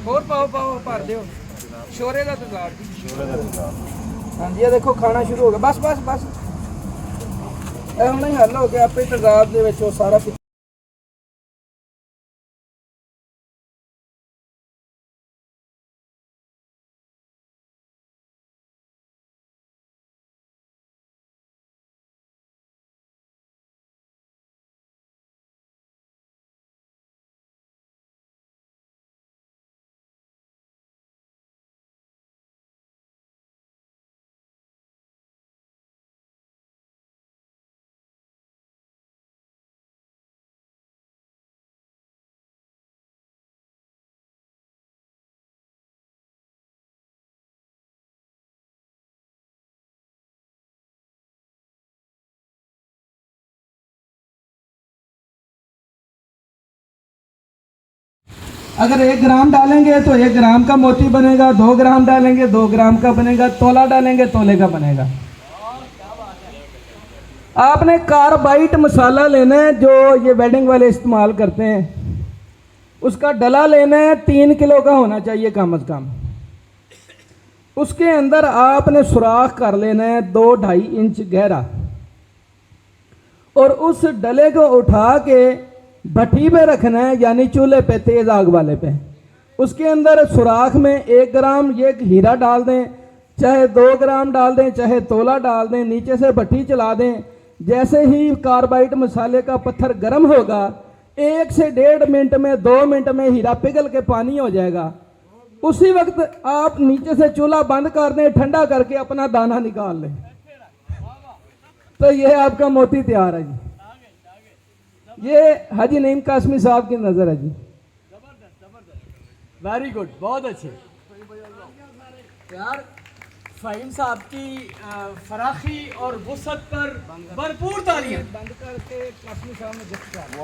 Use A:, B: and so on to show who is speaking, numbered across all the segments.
A: ਹੋਰ ਪਾਓ ਪਾਓ ਭਰ ਦਿਓ ਸ਼ੋਰੇ ਦਾ ਤਜ਼ਾਰ ਜੀ। ਹਾਂਜੀ ਇਹ ਦੇਖੋ ਖਾਣਾ ਸ਼ੁਰੂ ਹੋ ਗਿਆ। ਬਸ ਬਸ ਬਸ ਇਹ ਹੁਣ ਹੀ ਹੱਲ ਹੋ ਗਿਆ ਆਪੇ ਤਜ਼ਾਰ ਦੇ ਵਿੱਚ ਉਹ ਸਾਰਾ। अगर 1 ग्राम डालेंगे तो 1 ग्राम का मोती बनेगा, 2 ग्राम डालेंगे 2 ग्राम का बनेगा, तोला डालेंगे तोले का बनेगा। आपने कार्बाइट मसाला लेना है जो ये वेडिंग वाले इस्तेमाल करते हैं, उसका डला लेना है 3 किलो का होना चाहिए कम से कम। उसके अंदर आपने सुराख कर लेना है 2-2.5 इंच गहरा और उस डले को उठा के भट्टी पे रखना है, यानी चूल्हे पे तेज आग वाले पे। उसके अंदर सुराख में 1 ग्राम ये हीरा डाल दें, चाहे 2 ग्राम डाल दें, चाहे तोला डाल दें, नीचे से भट्टी चला दें। जैसे ही कार्बाइड मसाले का पत्थर गर्म होगा 1 से 1.5 मिनट में 2 मिनट में हीरा पिघल के पानी हो जाएगा। उसी वक्त आप नीचे से चूल्हा बंद कर दें, ठंडा करके अपना दाना निकाल लें, तो यह आपका मोती तैयार है जी। ये हाजी नईम कासमी साहब की नजर है जी।
B: वेरी गुड, बहुत अच्छे यार। फ़हीम साहब की फराखी और वुसअत पर भरपूर तालियां।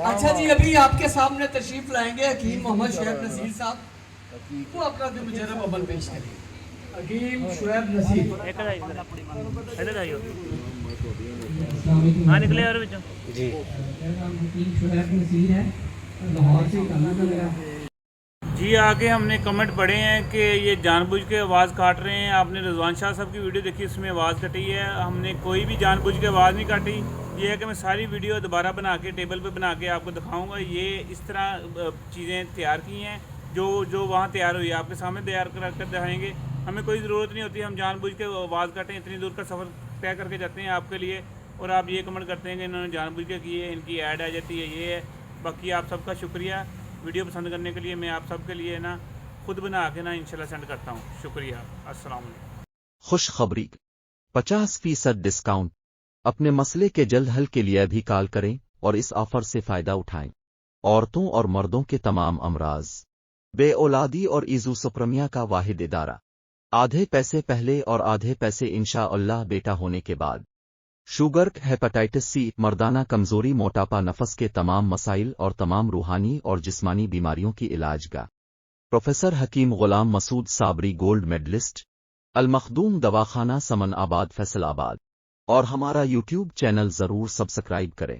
B: अच्छा जी, अभी आपके सामने तशरीफ लाएंगे हकीम मोहम्मद शुएब नसीर साहब, वो अपना दिन मुजर्रब अमल पेश करेंगे। हकीम शुएब नसीर
C: हाँ निकले और जी जी। आगे हमने कमेंट पढ़े हैं कि ये जानबूझ के आवाज़ काट रहे हैं। आपने रिजवान शाह साहब की वीडियो देखी, उसमें आवाज़ कटी है। हमने कोई भी जानबूझ के आवाज़ नहीं काटी। ये है कि मैं सारी वीडियो दोबारा बना के टेबल पे बना के आपको दिखाऊंगा। ये इस तरह चीज़ें तैयार की हैं जो वहाँ तैयार हुई है, आपके सामने तैयार कर दिखाएँगे। हमें कोई ज़रूरत नहीं होती हम जानबूझ के आवाज़ काटें। इतनी दूर का सफ़र तय करके जाते हैं आपके लिए, और आप ये कमेंट करते हैं कि इन्होंने जानबूझ के की है, इनकी ऐड आ जाती है, ये है। बाकी आप सबका शुक्रिया वीडियो पसंद करने के लिए। मैं आप सब के लिए ना खुद बना के ना इंशाल्लाह सेंड करता हूँ। शुक्रिया, अस्सलाम वालेकुम।
D: खुशखबरी 50% डिस्काउंट। अपने मसले के जल्द हल के लिए भी कॉल करें और इस ऑफर से फ़ायदा उठाएं। औरतों और मर्दों के तमाम अमराज, बेऔलादी और ईज़ुसुप्रमिया का वाहिद इदारा। आधे पैसे पहले और आधे पैसे इंशाअल्लाह बेटा होने के बाद। शुगर, हेपेटाइटिस सी, मर्दाना कमजोरी, मोटापा, नफस के तमाम मसाइल और तमाम रूहानी और जिस्मानी बीमारियों की इलाज का। प्रोफेसर हकीम गुलाम मसूद साबरी, गोल्ड मेडलिस्ट, अल मखदूम दवाखाना, समन आबाद, फैसलाबाद। और हमारा यूट्यूब चैनल ज़रूर सब्सक्राइब करें।